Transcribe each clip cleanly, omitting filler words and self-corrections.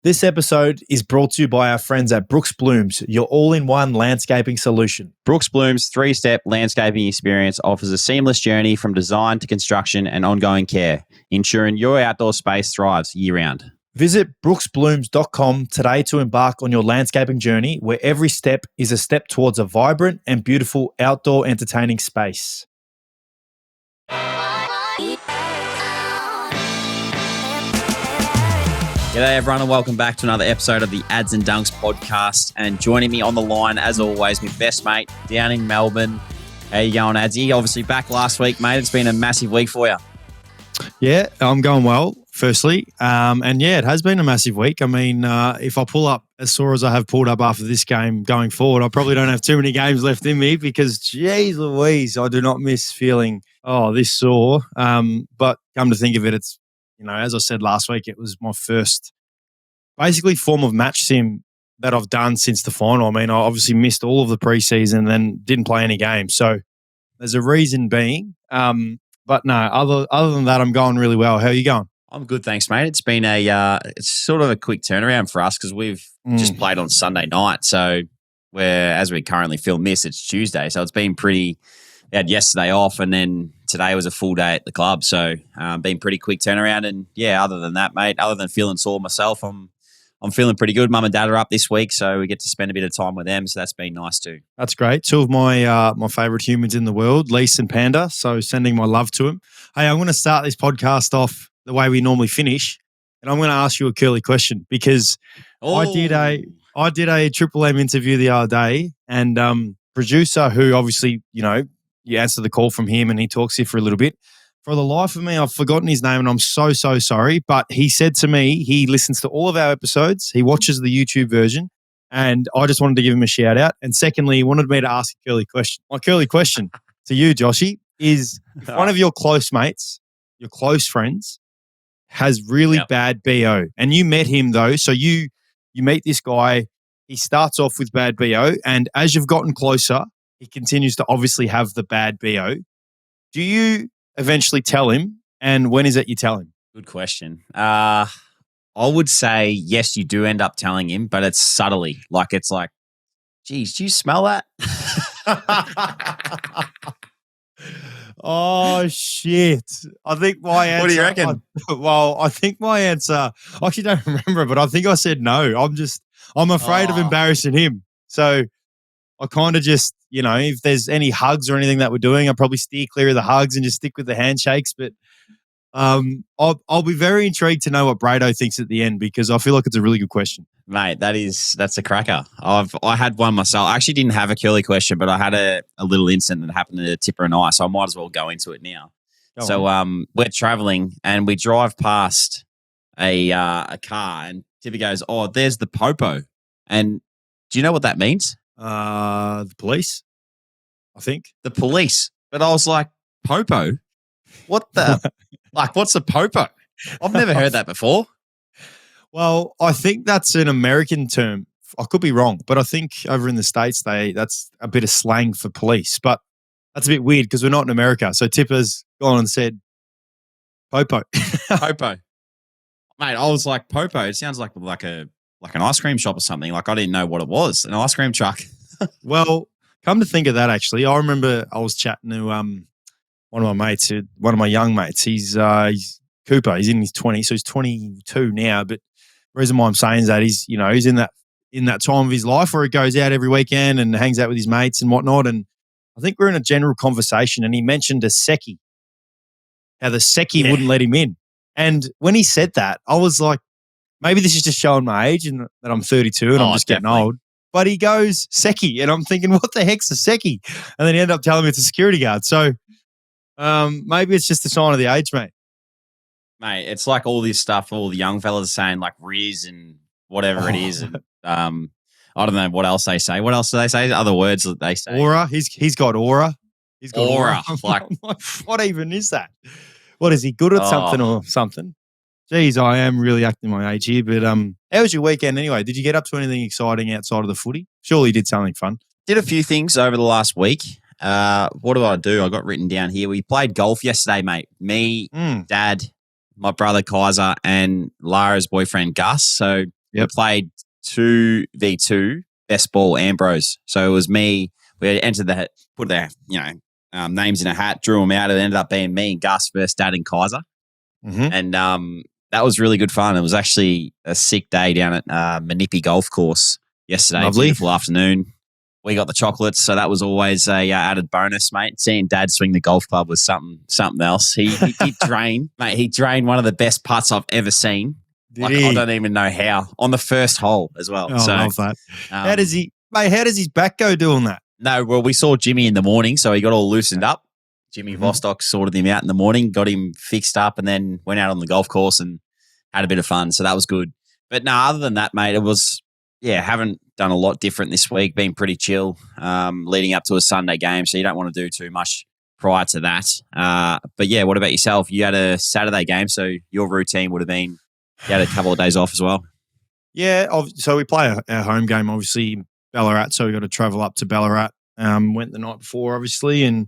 This episode is brought to you by our friends at Brooks Blooms, your all-in-one landscaping solution. Brooks Bloom's three-step landscaping experience offers a seamless journey from design to construction and ongoing care, ensuring your outdoor space thrives year-round. Visit brooksblooms.com today to embark on your landscaping journey, where every step is a step towards a vibrant and beautiful outdoor entertaining space. G'day everyone and welcome back to another episode of the Ads and Dunks podcast. And joining me on the line, as always, my best mate down in Melbourne. How you going, Adsy? Obviously back last week, mate. It's been a massive week for you. Yeah, I'm going well, firstly. And yeah, it has been a massive week. I mean, if I pull up as sore as I have pulled up after this game going forward, I probably don't have too many games left in me because, geez Louise, I do not miss feeling, this sore. But come to think of it, it's, as I said last week, it was my first basically form of match sim that I've done since the final. I mean, I obviously missed all of the preseason and then didn't play any games. So there's a reason being. But no, other than that, I'm going really well. How are you going? I'm good, thanks, mate. It's been it's sort of a quick turnaround for us because we've just played on Sunday night. So as we currently film this, it's Tuesday. So it's been pretty. We had yesterday off, and then today was a full day at the club. So been pretty quick turnaround. And yeah, other than that, mate, other than feeling sore myself, I'm feeling pretty good. Mum and Dad are up this week, so we get to spend a bit of time with them. So that's been nice too. That's great. Two of my my favourite humans in the world, Lise and Panda. So sending my love to them. Hey, I'm going to start this podcast off the way we normally finish, and I'm going to ask you a curly question because I did a Triple M interview the other day, and producer who obviously you answer the call from him and he talks here for a little bit. For the life of me, I've forgotten his name and I'm so sorry. But he said to me, he listens to all of our episodes. He watches the YouTube version and I just wanted to give him a shout out. And secondly, he wanted me to ask a curly question. My curly question to you, Joshy, is if one of your close mates, your close friends, has really bad BO and you met him though. So you meet this guy, he starts off with bad BO and as you've gotten closer, he continues to obviously have the bad BO. Do you eventually tell him, and when is it you tell him? Good question. I would say yes, you do end up telling him, but it's subtly. Like it's like, geez, do you smell that? Oh shit! I think my answer. What do you reckon? I think my answer. I actually don't remember, but I think I said no. I'm afraid of embarrassing him, so I kind of just, if there's any hugs or anything that we're doing, I'll probably steer clear of the hugs and just stick with the handshakes. But I'll be very intrigued to know what Brado thinks at the end because I feel like it's a really good question. Mate, that's a cracker. I had one myself. I actually didn't have a curly question, but I had a little incident that happened to Tipper and I, so I might as well go into it now. We're traveling and we drive past a car and Tipper goes, "Oh, there's the popo." And do you know what that means? The police, I think. The police. But I was like, popo? What the? What's a popo? I've never heard that before. Well, I think that's an American term. I could be wrong, but I think over in the States, that's a bit of slang for police. But that's a bit weird because we're not in America. So Tipper's gone and said, popo. Popo. Mate, I was like, popo. It sounds like an ice cream shop or something. Like I didn't know what it was. An ice cream truck. Well, come to think of that, actually, I remember I was chatting to one of my mates, one of my young mates. He's Cooper. He's in his 20s, so he's 22 now. But the reason why I'm saying is that he's in that time of his life where he goes out every weekend and hangs out with his mates and whatnot. And I think we're in a general conversation, and he mentioned a secchi, how the secchi wouldn't let him in. And when he said that, I was like, maybe this is just showing my age and that I'm 32 and I'm just getting old. But he goes, secchi. And I'm thinking, what the heck's a secchi? And then he ended up telling me it's a security guard. So maybe it's just a sign of the age, mate. Mate, it's like all this stuff, all the young fellas are saying like Riz and whatever it is. And I don't know what else they say. What else do they say? Other words that they say. Aura. He's got aura. He's got aura. Like, what even is that? What is he good at something or something? Geez, I am really acting my age here, but how was your weekend anyway? Did you get up to anything exciting outside of the footy? Surely you did something fun. Did a few things over the last week. What do I do? I got written down here. We played golf yesterday, mate. Me, Dad, my brother Kaiser, and Lara's boyfriend Gus. So we played 2v2 best ball Ambrose. So it was me. We had put their names in a hat, drew them out. It ended up being me and Gus versus Dad and Kaiser. And that was really good fun. It was actually a sick day down at Manipi Golf Course yesterday. Lovely. Beautiful afternoon. We got the chocolates, so that was always a added bonus, mate. Seeing Dad swing the golf club was something else. He drained, mate. He drained one of the best putts I've ever seen. I don't even know how, on the first hole as well. Oh, I love that. How does his back go doing that? No, well, we saw Jimmy in the morning, so he got all loosened up. Jimmy Vostok sorted him out in the morning, got him fixed up, and then went out on the golf course and had a bit of fun. So that was good. But no, other than that, mate, it was, haven't done a lot different this week, been pretty chill leading up to a Sunday game, so you don't want to do too much prior to that. But yeah, what about yourself? You had a Saturday game, so your routine would have been, you had a couple of days off as well. Yeah, so we play our home game, obviously, Ballarat, so we got to travel up to Ballarat. Went the night before, obviously, and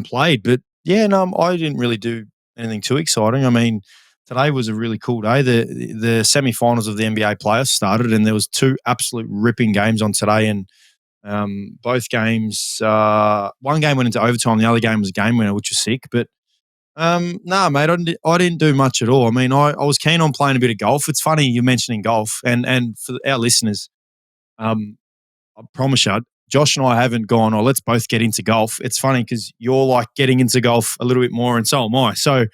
played. But yeah, no, I didn't really do anything too exciting. I mean, today was a really cool day. The semi-finals of the NBA playoffs started, and there was 2 absolute ripping games on today. And both games, one game went into overtime, the other game was a game winner, which was sick. But no, mate, I didn't do much at all. I mean, I was keen on playing a bit of golf. It's funny you're mentioning golf, and for our listeners, I promise you, Josh and I haven't gone, let's both get into golf. It's funny because you're like getting into golf a little bit more, and so am I. So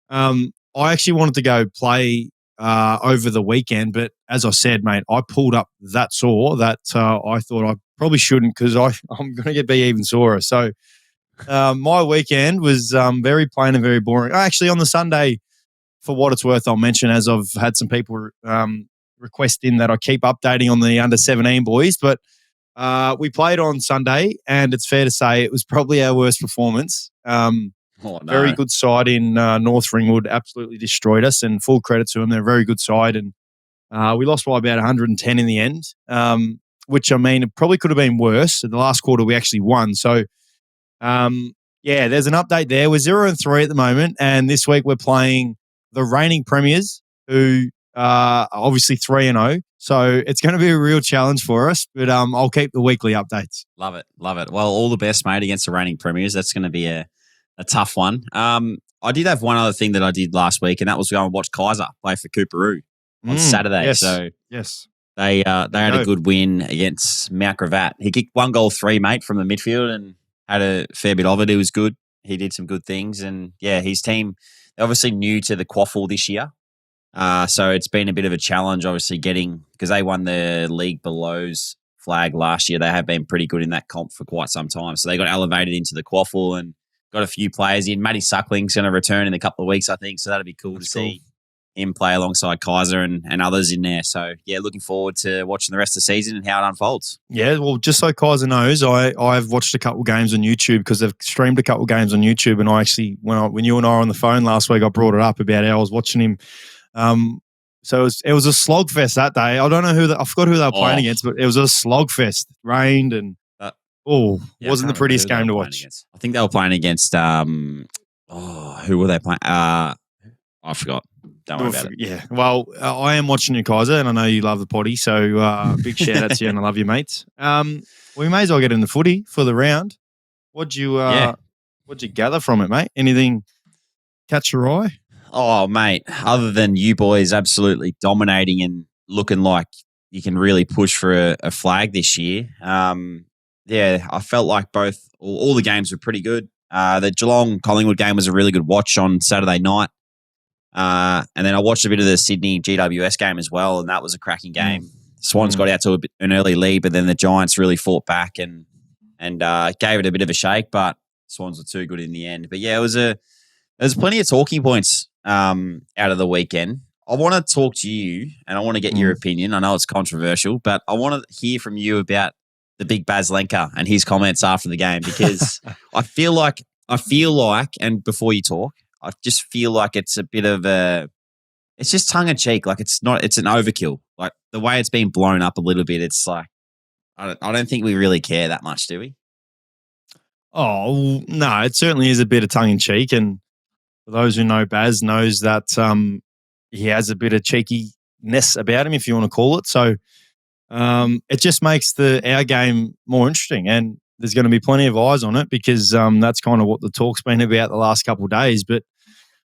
I actually wanted to go play over the weekend, but as I said, mate, I pulled up that sore that I thought I probably shouldn't because I'm going to be even sorer. So my weekend was very plain and very boring. Actually, on the Sunday, for what it's worth, I'll mention, as I've had some people requesting that I keep updating on the under-17 boys, but we played on Sunday, and it's fair to say it was probably our worst performance. Very good side in North Ringwood, absolutely destroyed us, and full credit to them. They're a very good side, and we lost by about 110 in the end, which, I mean, it probably could have been worse. In the last quarter, we actually won. So, there's an update there. We're 0-3 at the moment, and this week we're playing the reigning premiers, who are obviously 3-0. So it's going to be a real challenge for us, but I'll keep the weekly updates. Love it. Well, all the best, mate, against the reigning premiers. That's going to be a tough one. I did have one other thing that I did last week, and that was go and watch Kaiser play for Cooperoo on Saturday. Yes, so yes, they had a good win against Mount Gravatt. He kicked 1 goal 3, mate, from the midfield and had a fair bit of it. It was good. He did some good things, and his team, they're obviously new to the quaffle this year. So it's been a bit of a challenge, obviously, because they won the league below's flag last year. They have been pretty good in that comp for quite some time. So they got elevated into the quaffle and got a few players in. Matty Suckling's going to return in a couple of weeks, I think. So that'll be cool to see him play alongside Kaiser and others in there. So, looking forward to watching the rest of the season and how it unfolds. Yeah, well, just so Kaiser knows, I've watched a couple of games on YouTube because they've streamed a couple of games on YouTube. And I actually, when you and I were on the phone last week, I brought it up about how I was watching him. So it was a slogfest that day. I don't know I forgot who they were playing against, but it was a slogfest. It rained and wasn't the prettiest game to watch. I think they were playing against who were they playing? I forgot. Don't worry about it. Yeah. Well, I am watching you, Kaiser, and I know you love the potty, so big shout out to you, and I love you, mates. We may as well get in the footy for the round. What'd you gather from it, mate? Anything catch your eye? Oh, mate, other than you boys absolutely dominating and looking like you can really push for a flag this year, I felt like all the games were pretty good. The Geelong-Collingwood game was a really good watch on Saturday night. And then I watched a bit of the Sydney GWS game as well, and that was a cracking game. Swans got out to an early lead, but then the Giants really fought back and gave it a bit of a shake, but Swans were too good in the end. But there's plenty of talking points out of the weekend. I want to talk to you, and I want to get your opinion. I know it's controversial, but I want to hear from you about the big Baz Lenker and his comments after the game, because I feel like, and before you talk, I just feel like it's a bit of it's just tongue in cheek. Like it's an overkill. Like the way it's been blown up a little bit, it's like, I don't think we really care that much, do we? Oh, no, it certainly is a bit of tongue in cheek. And for those who know Baz knows that he has a bit of cheeky American-ness about him, if you want to call it. So it just makes our game more interesting, and there's going to be plenty of eyes on it because that's kind of what the talk's been about the last couple of days. But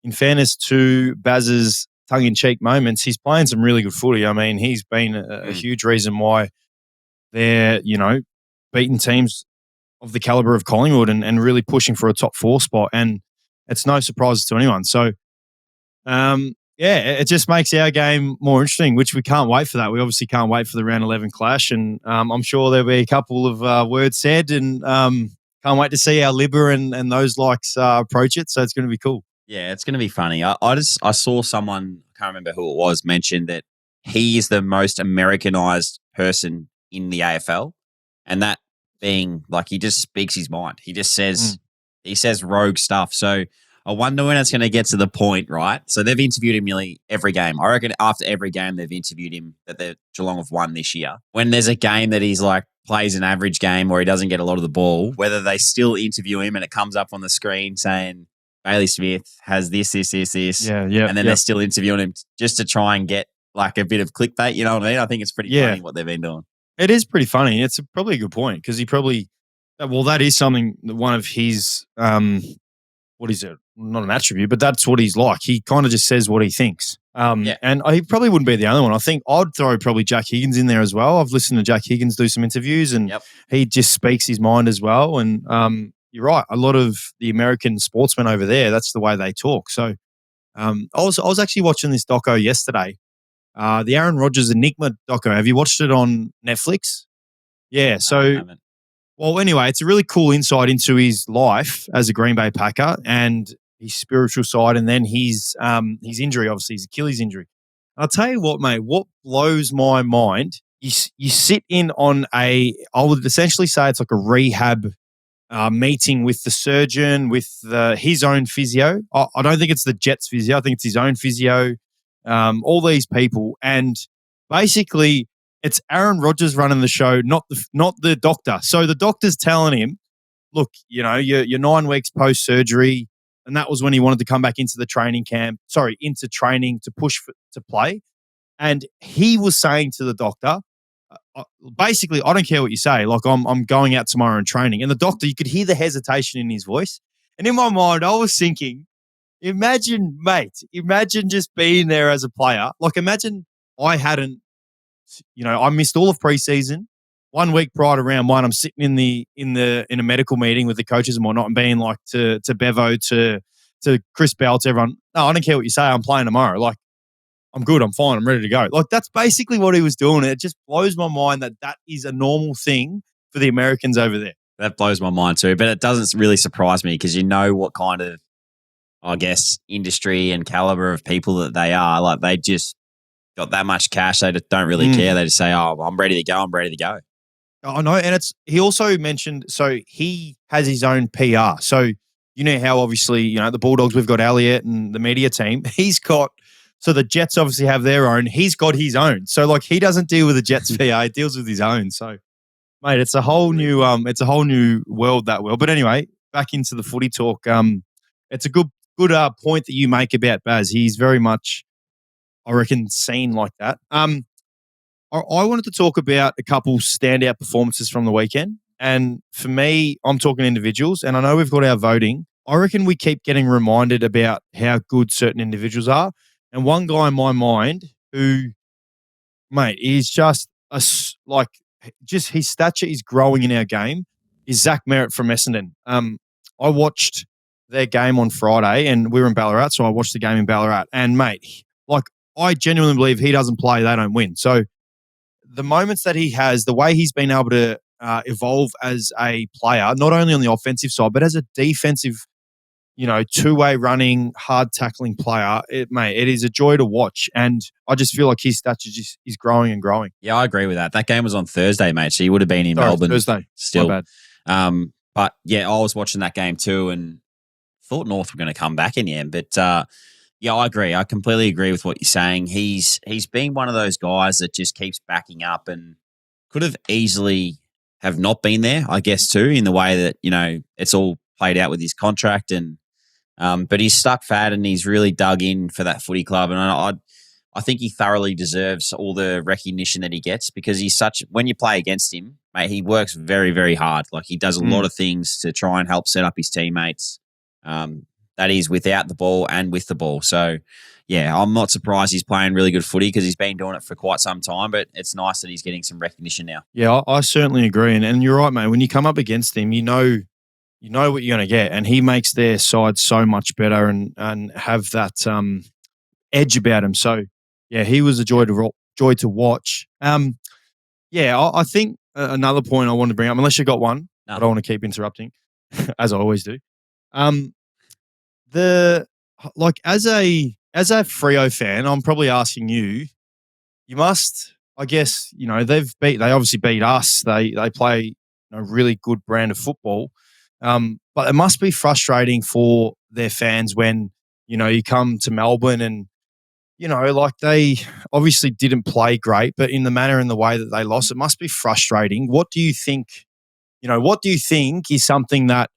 in fairness to Baz's tongue-in-cheek moments, he's playing some really good footy. I mean, he's been a huge reason why they're, beating teams of the caliber of Collingwood and really pushing for a top 4 spot. And it's no surprise to anyone. So, it just makes our game more interesting, which we can't wait for that. We obviously can't wait for the round 11 clash. And I'm sure there'll be a couple of words said, and can't wait to see how Libba and those likes approach it. So it's going to be cool. Yeah, it's going to be funny. I saw someone, I can't remember who it was, mention that he is the most Americanized person in the AFL. And that being like, he just speaks his mind. He just says, he says rogue stuff. So I wonder when it's going to get to the point, right? So they've interviewed him nearly every game. I reckon after every game they've interviewed him that the Geelong have won this year. When there's a game that he's like plays an average game or he doesn't get a lot of the ball, whether they still interview him and it comes up on the screen saying Bailey Smith has this. Yeah. And then they're still interviewing him just to try and get like a bit of clickbait. You know what I mean? I think it's pretty funny what they've been doing. It is pretty funny. It's probably a good point because he probably, that is something, one of his, what is it? Not an attribute, but that's what he's like. He kind of just says what he thinks. And he probably wouldn't be the only one. I think I'd throw probably Jack Higgins in there as well. I've listened to Jack Higgins do some interviews and he just speaks his mind as well. And you're right. A lot of the American sportsmen over there, that's the way they talk. So I was actually watching this doco yesterday. The Aaron Rodgers Enigma doco. Have you watched it on Netflix? Yeah. No, so, I haven't. well, anyway, it's a really cool insight into his life as a Green Bay Packer and his spiritual side, and then his injury, obviously his Achilles injury. I'll tell you what, mate. What blows my mind? You sit in on I would essentially say it's like a rehab meeting with the surgeon, with his own physio. I don't think it's the Jets physio. I think it's his own physio. All these people, and basically it's Aaron Rodgers running the show, not the doctor. So the doctor's telling him, look, you're 9 weeks post surgery, and that was when he wanted to come back into the training camp. Sorry, into training to push to play, and he was saying to the doctor, basically, I don't care what you say. Like I'm going out tomorrow and training, and the doctor, you could hear the hesitation in his voice, and in my mind, I was thinking, imagine just being there as a player. Like, imagine I hadn't, I missed all of preseason. 1 week prior to round 1, I'm sitting in a medical meeting with the coaches and whatnot, and being like to Bevo, to Chris Bell, to everyone, no, I don't care what you say. I'm playing tomorrow. Like, I'm good. I'm fine. I'm ready to go. Like, that's basically what he was doing. It just blows my mind that is a normal thing for the Americans over there. That blows my mind too, but it doesn't really surprise me because you know what kind of, I guess, industry and caliber of people that they are. Like, they just got that much cash. They just don't really care. They just say, oh, I'm ready to go. I'm ready to go. I know. And he also mentioned, so he has his own PR. So, you know how obviously, the Bulldogs, we've got Elliot and the media team. So the Jets obviously have their own. He's got his own. So like, he doesn't deal with the Jets PR. He deals with his own. So, mate, it's a whole new world, that world. But anyway, back into the footy talk. It's a good point that you make about Baz. He's very much, I reckon, seen like that. I wanted to talk about a couple standout performances from the weekend. And for me, I'm talking individuals, and I know we've got our voting. I reckon we keep getting reminded about how good certain individuals are. And one guy in my mind who, mate, is just his stature is growing in our game is Zach Merritt from Essendon. I watched their game on Friday, and we were in Ballarat, so I watched the game in Ballarat. And, mate, like, I genuinely believe he doesn't play, they don't win. So the moments that he has, the way he's been able to evolve as a player, not only on the offensive side, but as a defensive, two-way running, hard tackling player, it is a joy to watch. And I just feel like his stature is growing and growing. Yeah, I agree with that. That game was on Thursday, mate. So you would have been in Melbourne Thursday. Still. My bad. But yeah, I was watching that game too and thought North were going to come back in the end. But yeah, I agree. I completely agree with what you're saying. He's been one of those guys that just keeps backing up and could have easily have not been there, I guess, too, in the way that, it's all played out with his contract. And but he's stuck fat and he's really dug in for that footy club. And I I think he thoroughly deserves all the recognition that he gets because when you play against him, mate, he works very, very hard. Like he does a lot of things to try and help set up his teammates. That is without the ball and with the ball. So, yeah, I'm not surprised he's playing really good footy because he's been doing it for quite some time, but it's nice that he's getting some recognition now. Yeah, I certainly agree. And you're right, mate. When you come up against him, you know what you're going to get. And he makes their side so much better and have that edge about him. So, yeah, he was a joy to watch. I think another point I want to bring up, unless you got one, I don't want to keep interrupting, as I always do. As a Freo fan, I'm probably asking you. You must, I guess, they obviously beat us. They play a really good brand of football, but it must be frustrating for their fans when you come to Melbourne and they obviously didn't play great, but in the manner and the way that they lost, it must be frustrating. What do you think? What do you think is something that,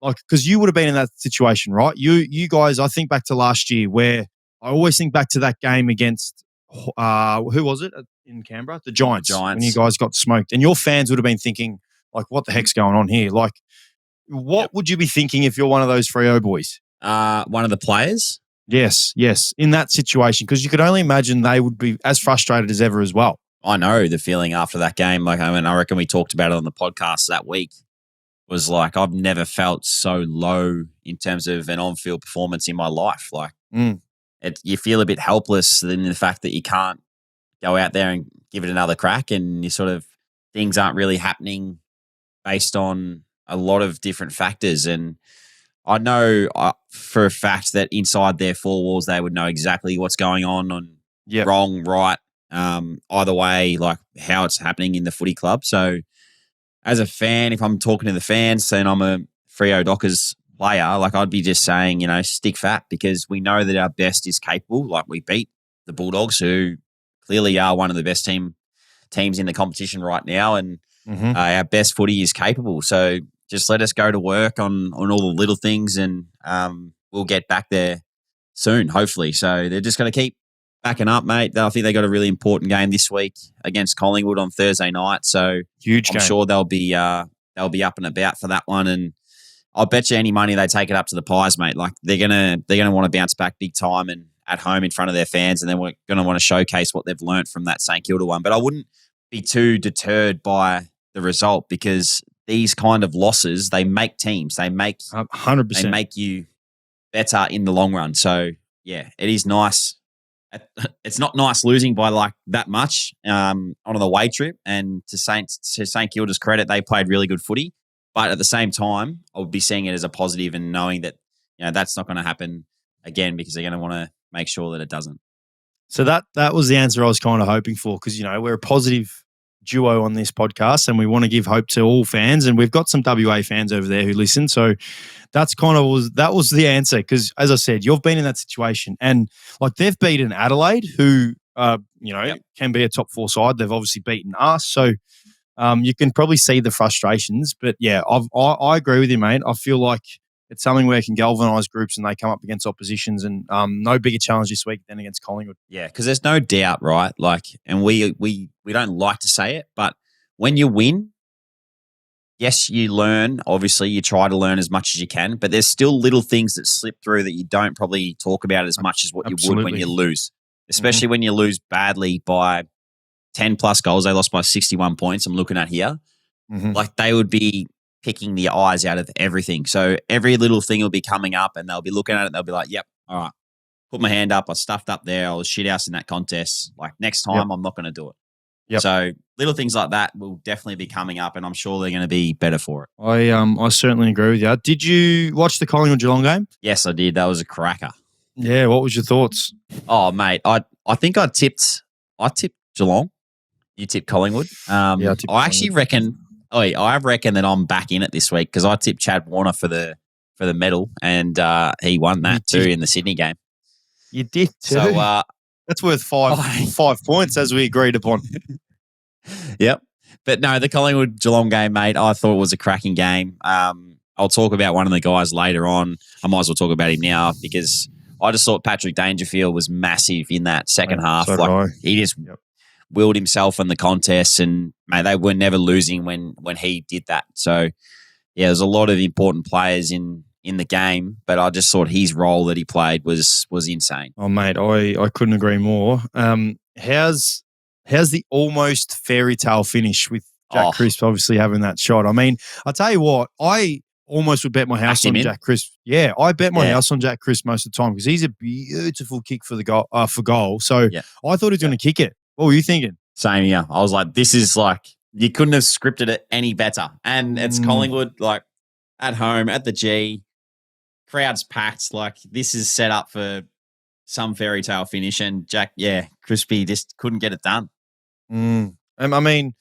because you would have been in that situation, right? You guys, I think back to last year where I always think back to that game against, who was it in Canberra? The Giants. When you guys got smoked. And your fans would have been thinking, what the heck's going on here? What would you be thinking if you're one of those Freo boys? One of the players? Yes, in that situation, because you could only imagine they would be as frustrated as ever as well. I know the feeling after that game. I reckon we talked about it on the podcast that week. Was I've never felt so low in terms of an on-field performance in my life. You feel a bit helpless in the fact that you can't go out there and give it another crack, and you sort of things aren't really happening based on a lot of different factors. And I know for a fact that inside their four walls, they would know exactly what's going on wrong, right, either way, how it's happening in the footy club. So as a fan, if I'm talking to the fans and I'm a Freo Dockers player, I'd be just saying, stick fat, because we know that our best is capable. We beat the Bulldogs, who clearly are one of the best teams in the competition right now, and our best footy is capable. So just let us go to work on all the little things, and we'll get back there soon, hopefully. So they're just going to keep backing up, mate. I think they got a really important game this week against Collingwood on Thursday night. So huge game. I'm sure they'll be up and about for that one. And I'll bet you any money they take it up to the Pies, mate. They're gonna want to bounce back big time and at home in front of their fans, and then we're going to want to showcase what they've learnt from that St Kilda one. But I wouldn't be too deterred by the result, because these kind of losses, they make teams. They make 100%. They make you better in the long run. So yeah, it is nice. It's not nice losing by that much on an away trip. And to St Kilda's credit, they played really good footy. But at the same time, I would be seeing it as a positive and knowing that that's not going to happen again, because they're going to want to make sure that it doesn't. So that was the answer I was kind of hoping for, because we're a positive duo on this podcast, and we want to give hope to all fans, and we've got some WA fans over there who listen. So that was the answer, because as I said, you've been in that situation, and they've beaten Adelaide, who can be a top 4 side. They've obviously beaten us, so you can probably see the frustrations. But yeah, I agree with you, mate. I feel like it's something where it can galvanise groups and they come up against oppositions, and no bigger challenge this week than against Collingwood. Yeah, because there's no doubt, right? And we don't like to say it, but when you win, yes, you learn. Obviously, you try to learn as much as you can, but there's still little things that slip through that you don't probably talk about as much as what you would when you lose, especially when you lose badly by 10 plus goals. They lost by 61 points. I'm looking at here. They would be picking the eyes out of everything. So every little thing will be coming up, and they'll be looking at it. And they'll be like, yep, all right, put my hand up. I stuffed up there. I was shithouse in that contest. Next time, I'm not going to do it. Yep. So little things like that will definitely be coming up, and I'm sure they're going to be better for it. I certainly agree with you. Did you watch the Collingwood-Geelong game? Yes, I did. That was a cracker. Yeah, what was your thoughts? Oh, mate, I think I tipped Geelong. You tipped Collingwood. I actually reckon. I reckon that I'm back in it this week, because I tipped Chad Warner for the medal, and he won that too in the Sydney game. You did too. So that's worth 5 points, as we agreed upon. Yep. But no, the Collingwood-Geelong game, mate, I thought it was a cracking game. I'll talk about one of the guys later on. I might as well talk about him now, because I just thought Patrick Dangerfield was massive in that second half. So did I. He just willed himself in the contest, and mate, they were never losing when he did that. So yeah, there's a lot of important players in the game, but I just thought his role that he played was insane. Oh mate, I couldn't agree more. How's the almost fairy tale finish with Jack Crisp obviously having that shot? I mean, I'll tell you what, I almost would bet my house on Jack Crisp. Yeah, I bet my house on Jack Crisp most of the time because he's a beautiful kick for the goal for goal. So I thought he was going to kick it. What were you thinking? Same here. I was like, this is like, you couldn't have scripted it any better. And it's Collingwood, like at home at the G, crowd's packed. Like this is set up for some fairy tale finish. And Jack, Crispy just couldn't get it done. I mean,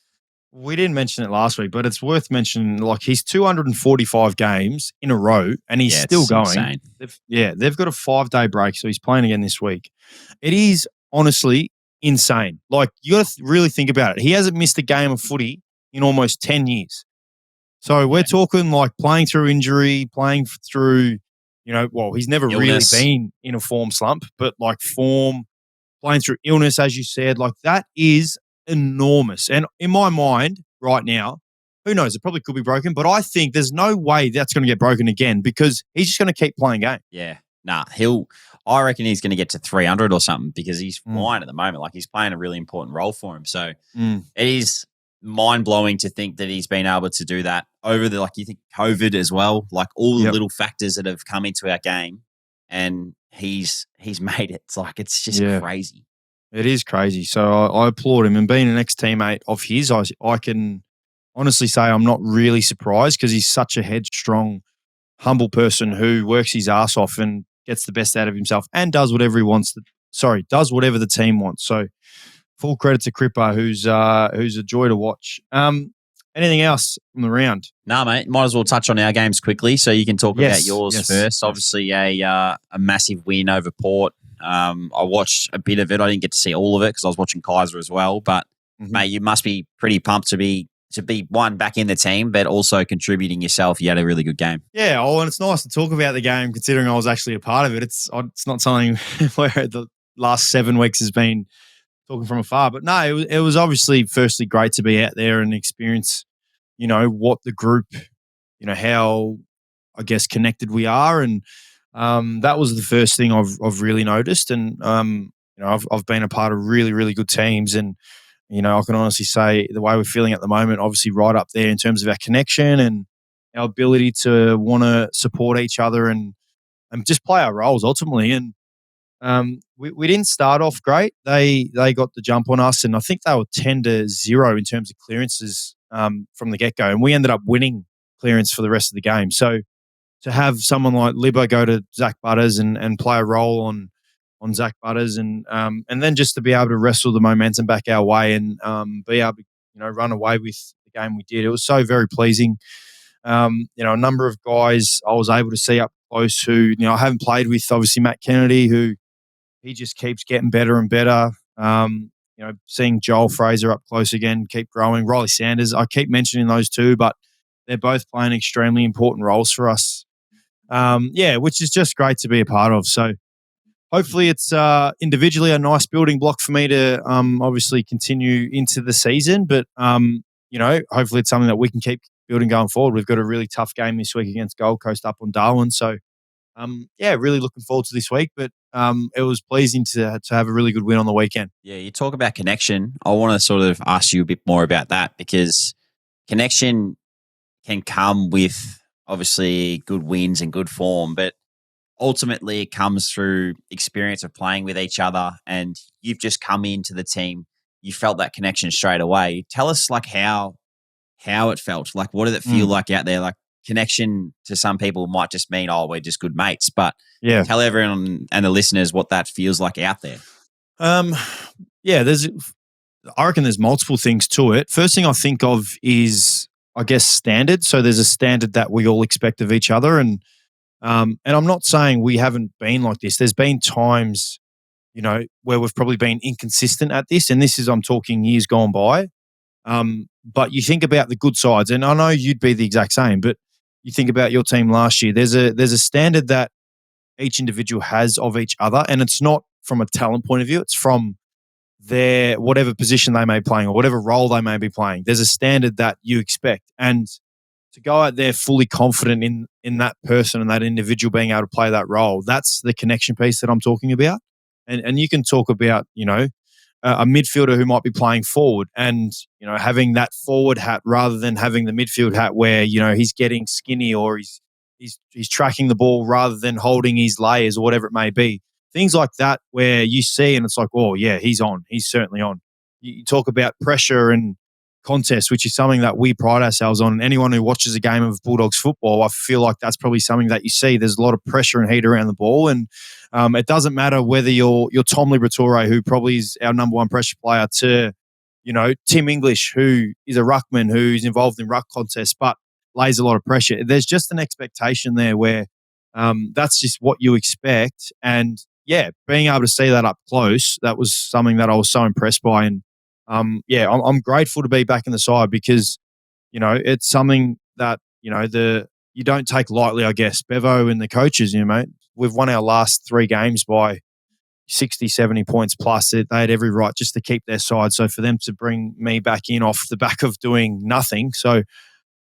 we didn't mention it last week, but it's worth mentioning. Like he's 245 games in a row, and he's still going. They've got a 5-day break, so he's playing again this week. It is honestly insane. Like you got to really think about it. He hasn't missed a game of footy in almost 10 years. So we're talking like playing through injury, playing through, he's never really been in a form slump, but like form, playing through illness, as you said, like that is enormous. And in my mind right now, who knows, it probably could be broken, but I think there's no way that's going to get broken again because he's just going to keep playing game. Yeah. Nah, I reckon he's going to get to 300 or something because he's flying at the moment. Like he's playing a really important role for him. So it is mind-blowing to think that he's been able to do that over you think COVID as well, like all the little factors that have come into our game, and he's made it. It's like, it's just crazy. It is crazy. So I applaud him, and being an ex-teammate of his, I can honestly say I'm not really surprised because he's such a headstrong, humble person who works his ass off and gets the best out of himself and does whatever he wants. Does whatever the team wants. So full credit to Cripper, who's a joy to watch. Anything else from the round? Nah, mate. Might as well touch on our games quickly so you can talk about yours first. Obviously, a massive win over Port. I watched a bit of it. I didn't get to see all of it because I was watching Kaiser as well. But mate, you must be pretty pumped to be one back in the team, but also contributing yourself. You had a really good game. Yeah, and it's nice to talk about the game considering I was actually a part of it. It's not something where the last 7 weeks has been talking from afar. But no, it was obviously firstly great to be out there and experience, what the group, how I guess connected we are, and that was the first thing I've really noticed. And I've been a part of really, really good teams, and I can honestly say the way we're feeling at the moment, obviously right up there in terms of our connection and our ability to want to support each other and just play our roles ultimately. And we didn't start off great. They got the jump on us, and I think they were 10-0 in terms of clearances from the get-go, and we ended up winning clearance for the rest of the game. So to have someone like Libba go to Zach Butters and play a role on Zach Butters and then just to be able to wrestle the momentum back our way and be able to run away with the game we did, it was so very pleasing. A number of guys I was able to see up close who I haven't played with. Obviously Matt Kennedy, who he just keeps getting better and better. Seeing Joel Fraser up close again, keep growing. Riley Sanders, I keep mentioning those two, but they're both playing extremely important roles for us. Which is just great to be a part of. So hopefully it's individually a nice building block for me to obviously continue into the season. But, hopefully it's something that we can keep building going forward. We've got a really tough game this week against Gold Coast up on Darwin. So, really looking forward to this week. But it was pleasing to have a really good win on the weekend. Yeah, you talk about connection. I want to sort of ask you a bit more about that because connection can come with obviously good wins and good form, but ultimately it comes through experience of playing with each other, and you've just come into the team. You felt that connection straight away. Tell us like how it felt. Like what did it feel like out there? Like connection to some people might just mean, we're just good mates, but tell everyone and the listeners what that feels like out there. I reckon there's multiple things to it. First thing I think of is, I guess, standard. So there's a standard that we all expect of each other. And I'm not saying we haven't been like this. There's been times, where we've probably been inconsistent at this. And I'm talking years gone by. But you think about the good sides, and I know you'd be the exact same, but you think about your team last year. There's a standard that each individual has of each other. And it's not from a talent point of view. It's from their whatever position they may be playing or whatever role they may be playing. There's a standard that you expect. And to go out there fully confident in that person and that individual being able to play that role, that's the connection piece that I'm talking about. And you can talk about, a midfielder who might be playing forward and, having that forward hat rather than having the midfield hat where, he's getting skinny or he's tracking the ball rather than holding his layers or whatever it may be. Things like that where you see and it's like, oh, yeah, he's on. He's certainly on. You talk about pressure and contest, which is something that we pride ourselves on. Anyone who watches a game of Bulldogs football, I feel like that's probably something that you see. There's a lot of pressure and heat around the ball. And it doesn't matter whether you're Tom Liberatore, who probably is our number one pressure player, to, Tim English, who is a ruckman who's involved in ruck contests, but lays a lot of pressure. There's just an expectation there where that's just what you expect. And yeah, being able to see that up close, that was something that I was so impressed by. And I'm grateful to be back in the side because, it's something that, you don't take lightly, I guess. Bevo and the coaches, mate, we've won our last 3 games by 60, 70 points plus. They had every right just to keep their side. So for them to bring me back in off the back of doing nothing. So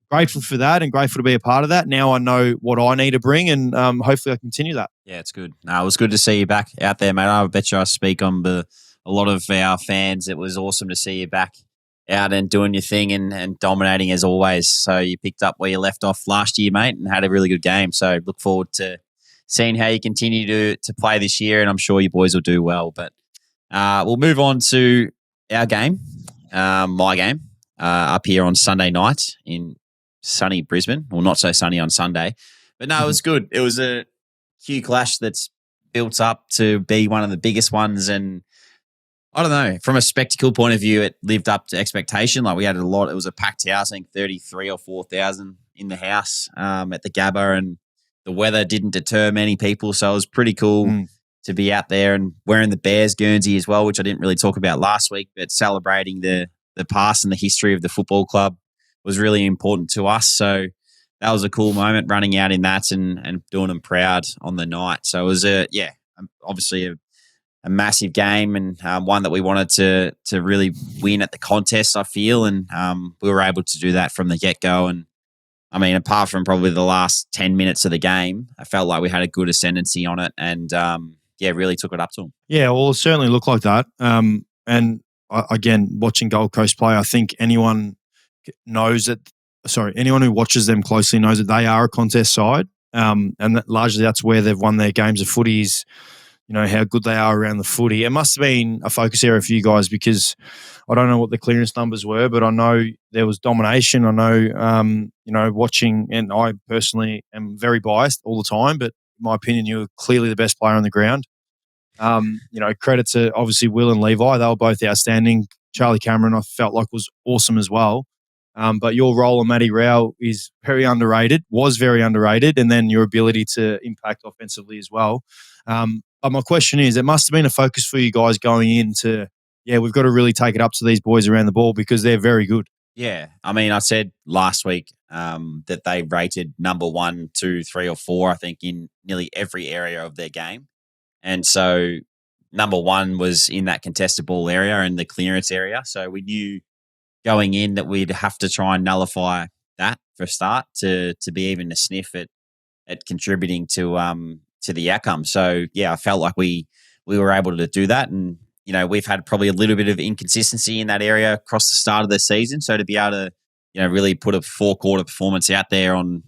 grateful for that and grateful to be a part of that. Now I know what I need to bring and hopefully I continue that. Yeah, it's good. No, it was good to see you back out there, mate. I bet you I speak on a lot of our fans. It was awesome to see you back out and doing your thing and dominating as always. So you picked up where you left off last year, mate, and had a really good game. So look forward to seeing how you continue to play this year, and I'm sure you boys will do well. But we'll move on to our game, my game, up here on Sunday night in sunny Brisbane. Well, not so sunny on Sunday. But no, it was good. It was a Q clash that's built up to be one of the biggest ones, and I don't know, from a spectacle point of view, it lived up to expectation. Like we had a lot. It was a packed house, I think 33 or 4,000 in the house at the Gabba, and the weather didn't deter many people. So it was pretty cool to be out there and wearing the Bears Guernsey as well, which I didn't really talk about last week, but celebrating the past and the history of the football club was really important to us. So that was a cool moment running out in that and doing them proud on the night. So it was obviously a massive game and one that we wanted to really win at the contest, I feel. And we were able to do that from the get-go. And, I mean, apart from probably the last 10 minutes of the game, I felt like we had a good ascendancy on it and, really took it up to them. Yeah, well, it certainly looked like that. And, again, watching Gold Coast play, I think anyone who watches them closely knows that they are a contest side. And largely that's where they've won their games of footy is, how good they are around the footy. It must have been a focus area for you guys because I don't know what the clearance numbers were, but I know there was domination. I know, watching, and I personally am very biased all the time, but in my opinion, you were clearly the best player on the ground. Credit to obviously Will and Levi. They were both outstanding. Charlie Cameron, I felt like was awesome as well. But your role on Matty Rao was very underrated, and then your ability to impact offensively as well. But my question is, it must have been a focus for you guys going into, we've got to really take it up to these boys around the ball because they're very good. Yeah. I mean, I said last week that they rated number 1, 2, 3 or 4, I think, in nearly every area of their game. And so number 1 was in that contested ball area and the clearance area. So we knew going in that we'd have to try and nullify that for a start to be even a sniff at contributing to the outcome. So I felt like we were able to do that, and we've had probably a little bit of inconsistency in that area across the start of the season. So to be able to really put a 4-quarter performance out there on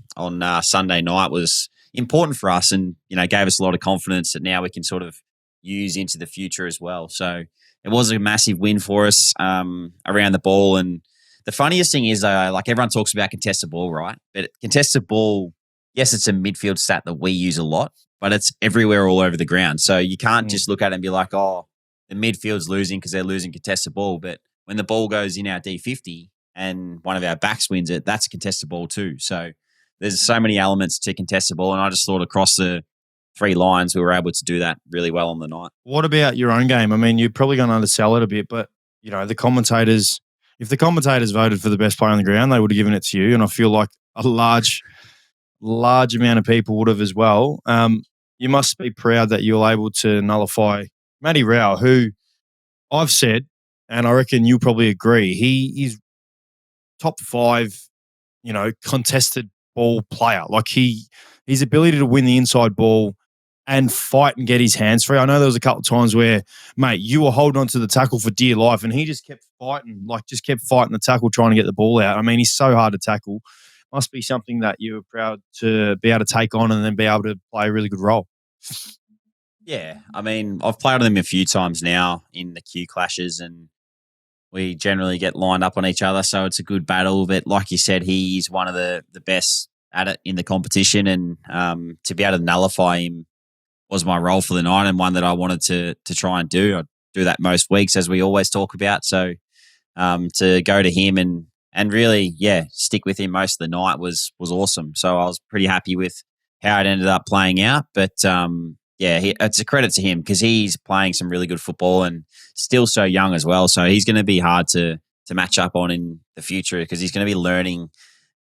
Sunday night was important for us, and gave us a lot of confidence that now we can sort of use into the future as well. So it was a massive win for us around the ball. And the funniest thing is, like everyone talks about contested ball, right? But contested ball, yes, it's a midfield stat that we use a lot, but it's everywhere all over the ground. So you can't just look at it and be like, oh, the midfield's losing because they're losing contested ball. But when the ball goes in our D50 and one of our backs wins it, that's a contested ball too. So there's so many elements to contested ball. And I just thought across the 3 lines, we were able to do that really well on the night. What about your own game? I mean, you're probably going to undersell it a bit, but, the commentators, if the commentators voted for the best player on the ground, they would have given it to you. And I feel like a large amount of people would have as well. you must be proud that you're able to nullify Matty Rao, who I've said, and I reckon you'll probably agree, he is top 5, contested ball player. Like his ability to win the inside ball and fight and get his hands free. I know there was a couple of times where, mate, you were holding on to the tackle for dear life and he just kept fighting the tackle, trying to get the ball out. I mean, he's so hard to tackle. Must be something that you're proud to be able to take on and then be able to play a really good role. Yeah, I mean, I've played with him a few times now in the Q clashes and we generally get lined up on each other, so it's a good battle. But like you said, he's one of the best at it in the competition, and to be able to nullify him was my role for the night and one that I wanted to try and do. I do that most weeks, as we always talk about. So to go to him and really, stick with him most of the night was awesome. So I was pretty happy with how it ended up playing out. But it's a credit to him because he's playing some really good football and still so young as well. So he's going to be hard to match up on in the future because he's going to be learning.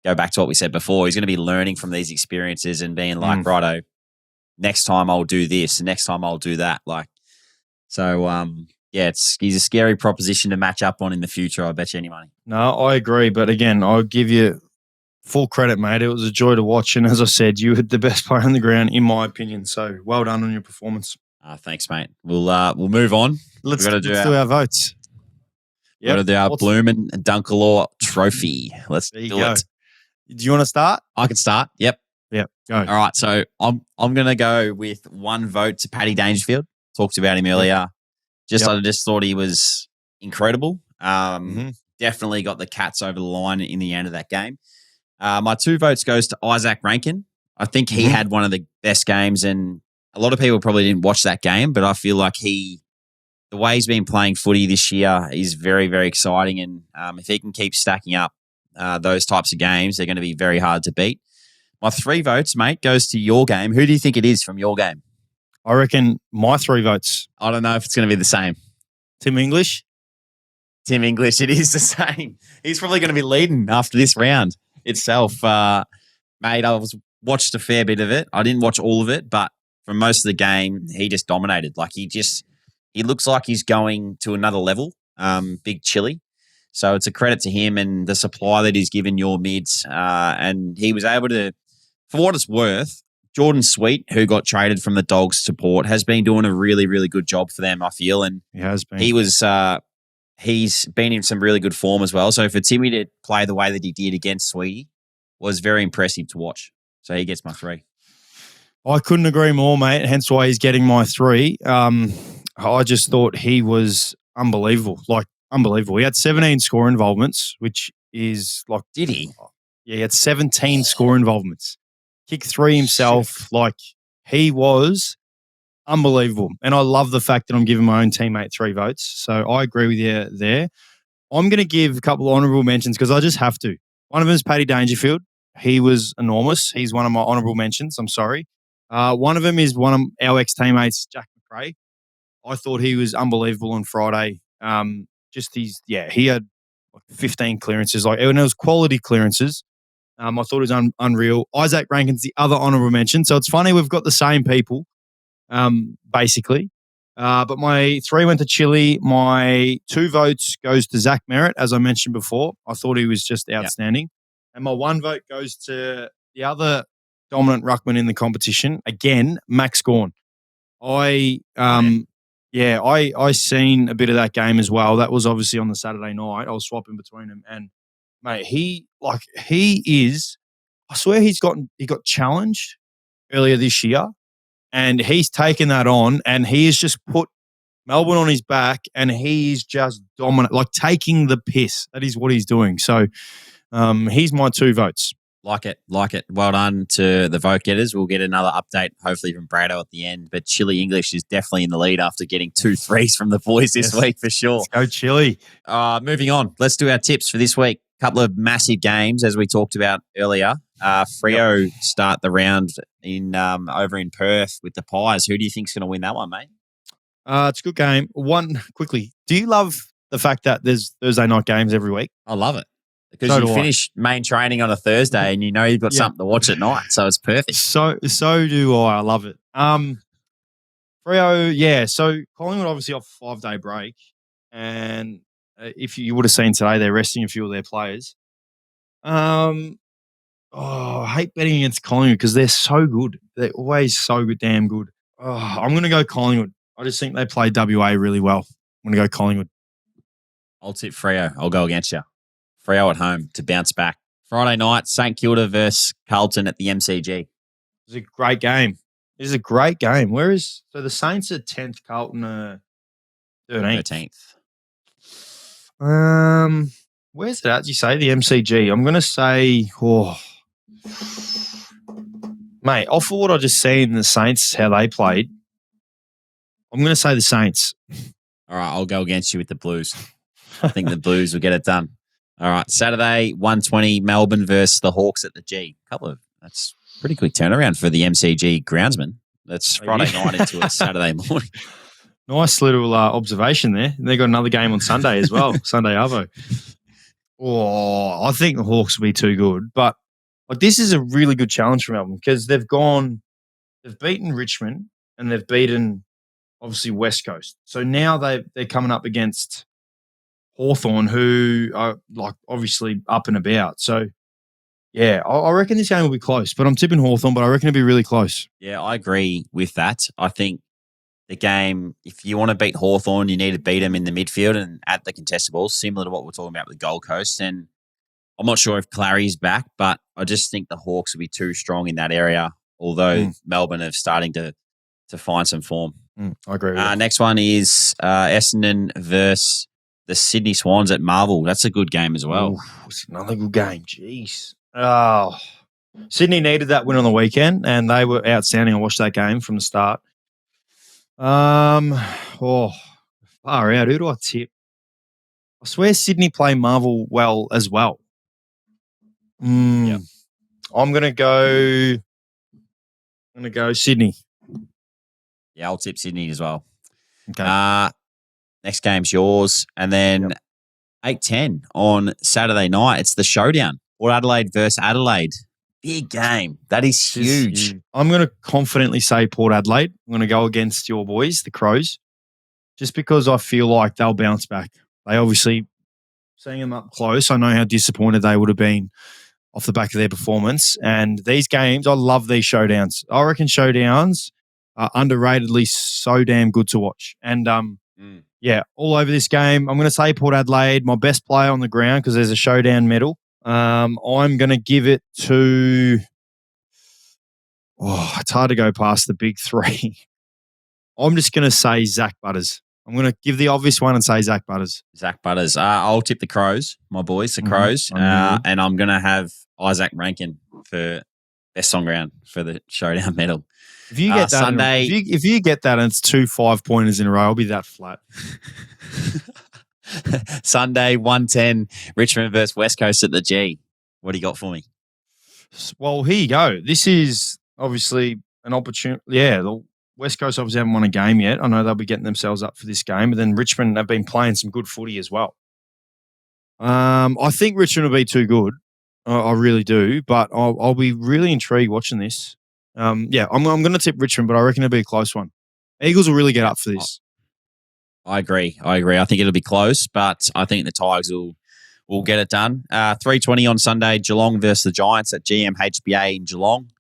Go back to what we said before. He's going to be learning from these experiences and being like, righto, next time I'll do this, next time I'll do that. He's a scary proposition to match up on in the future. I bet you any money. No, I agree. But again, I'll give you full credit, mate. It was a joy to watch. And as I said, you were the best player on the ground, in my opinion. So well done on your performance. Thanks, mate. We'll move on. Let's do our votes. We've got to do our Bloom and Dunkalore trophy. Let's do it. Do you want to start? I can start. Yep. Go. All right. So I'm going to go with one vote to Paddy Dangerfield. Talked about him earlier. I just thought he was incredible. Definitely got the Cats over the line in the end of that game. My 2 votes goes to Isaac Rankin. I think he had one of the best games, and a lot of people probably didn't watch that game, but I feel like the way he's been playing footy this year is very, very exciting. And if he can keep stacking up those types of games, they're going to be very hard to beat. My 3 votes, mate, goes to your game. Who do you think it is from your game? I reckon my 3 votes. I don't know if it's going to be the same. Tim English? Tim English, it is the same. He's probably going to be leading after this round itself. Mate, I watched a fair bit of it. I didn't watch all of it, but for most of the game, he just dominated. Like he looks like he's going to another level. Big Chili. So it's a credit to him and the supply that he's given your mids. And he was able to, for what it's worth, Jordan Sweet, who got traded from the Dogs to Port, has been doing a really, really good job for them, I feel. And he has been. He's been in some really good form as well. So for Timmy to play the way that he did against Sweetie was very impressive to watch. So he gets my 3. I couldn't agree more, mate. Hence why he's getting my 3. I just thought he was unbelievable. Unbelievable. He had 17 score involvements, which is like... Did he? Yeah, he had 17 score involvements. Kicked 3 himself. Shit. He was unbelievable. And I love the fact that I'm giving my own teammate 3 votes. So I agree with you there. I'm going to give a couple of honourable mentions because I just have to. One of them is Paddy Dangerfield. He was enormous. He's one of my honourable mentions. I'm sorry. One of them is one of our ex-teammates, Jack McRae. I thought he was unbelievable on Friday. He had 15 clearances. And it was quality clearances. I thought it was unreal. Isaac Rankin's the other honourable mention. So it's funny we've got the same people, basically. But my 3 went to Chile. My 2 votes goes to Zach Merritt, as I mentioned before. I thought he was just outstanding. Yep. And my 1 vote goes to the other dominant ruckman in the competition, again, Max Gawn. I seen a bit of that game as well. That was obviously on the Saturday night. I was swapping between them, and mate, he is. I swear he got challenged earlier this year, and he's taken that on, and he has just put Melbourne on his back, and he's just dominant, taking the piss. That is what he's doing. So, he's my 2 votes. Like it. Well done to the vote getters. We'll get another update, hopefully from Brado at the end. But Chili English is definitely in the lead after getting 2 3s from the boys this week for sure. Let's go Chili. Moving on. Let's do our tips for this week. Couple of massive games, as we talked about earlier. Freo start the round in over in Perth with the Pies. Who do you think's going to win that one, mate? It's a good game. One, quickly, do you love the fact that there's Thursday night games every week? I love it. Because you finish main training on a Thursday and you know you've got something to watch at night. So it's perfect. So do I. I love it. Freo, yeah. So Collingwood obviously off a 5-day break. And if you would have seen today, they're resting a few of their players. I hate betting against Collingwood because they're so good. They're always so good, damn good. I'm going to go Collingwood. I just think they play WA really well. I'm going to go Collingwood. I'll tip Freo. I'll go against you. Freo at home to bounce back. Friday night, St Kilda versus Carlton at the MCG. It's a great game. It is a great game. So the Saints are 10th, Carlton are 13th. Where's it at? You say the MCG? I'm going to say, mate, off of what I just seen the Saints, how they played, I'm going to say the Saints. All right, I'll go against you with the Blues. I think the Blues will get it done. All right, Saturday, 1:20, Melbourne versus the Hawks at the G. That's pretty quick turnaround for the MCG groundsman. That's Friday night into a Saturday morning. Nice little observation there. And they got another game on Sunday as well, Sunday Arvo. I think the Hawks will be too good. But this is a really good challenge for Melbourne because they've beaten Richmond and they've beaten, obviously, West Coast. So now they're coming up against Hawthorn, who are obviously up and about. So, yeah, I reckon this game will be close. But I'm tipping Hawthorn, but I reckon it'll be really close. Yeah, I agree with that. I think the game, if you want to beat Hawthorn, you need to beat them in the midfield and at the contested balls, similar to what we're talking about with Gold Coast. And I'm not sure if Clary's back, but I just think the Hawks will be too strong in that area, although Melbourne are starting to find some form. I agree with that. Next one is Essendon versus the Sydney Swans at Marvel. That's a good game as well. Ooh, it's another good game. Jeez. Sydney needed that win on the weekend, and they were outstanding. I watched that game from the start. Far out. Who do I tip? I swear Sydney play Marvel well as well. I'm gonna go Sydney. Yeah, I'll tip Sydney as well. Okay. Next game's yours, and then 8:10 on Saturday night. It's the showdown. Port Adelaide versus Adelaide. Big game. That is huge. I'm going to confidently say Port Adelaide. I'm going to go against your boys, the Crows, just because I feel like they'll bounce back. They obviously, seeing them up close, I know how disappointed they would have been off the back of their performance. And these games, I love these showdowns. I reckon showdowns are underratedly so damn good to watch. And all over this game, I'm going to say Port Adelaide, my best player on the ground because there's a showdown medal. I'm going to give it to it's hard to go past the big three. I'm just going to say Zach Butters. I'm going to give the obvious one and say Zach Butters. Zach Butters. I'll tip the Crows, my boys, the Crows. And I'm going to have Isaac Rankin for best on ground for the showdown medal. If you get that Sunday, if you get that and it's 2 5-pointers in a row, I'll be that flat. Sunday, 1:10, Richmond versus West Coast at the G. What do you got for me? Well, here you go. This is obviously an opportunity. Yeah, the West Coast obviously haven't won a game yet. I know they'll be getting themselves up for this game, but then Richmond have been playing some good footy as well. I think Richmond will be too good. I really do, but I'll be really intrigued watching this. I'm going to tip Richmond, but I reckon it'll be a close one. Eagles will really get up for this. I agree. I think it'll be close, but I think the Tigers will get it done. 3:20 on Sunday, Geelong versus the Giants at GMHBA in Geelong.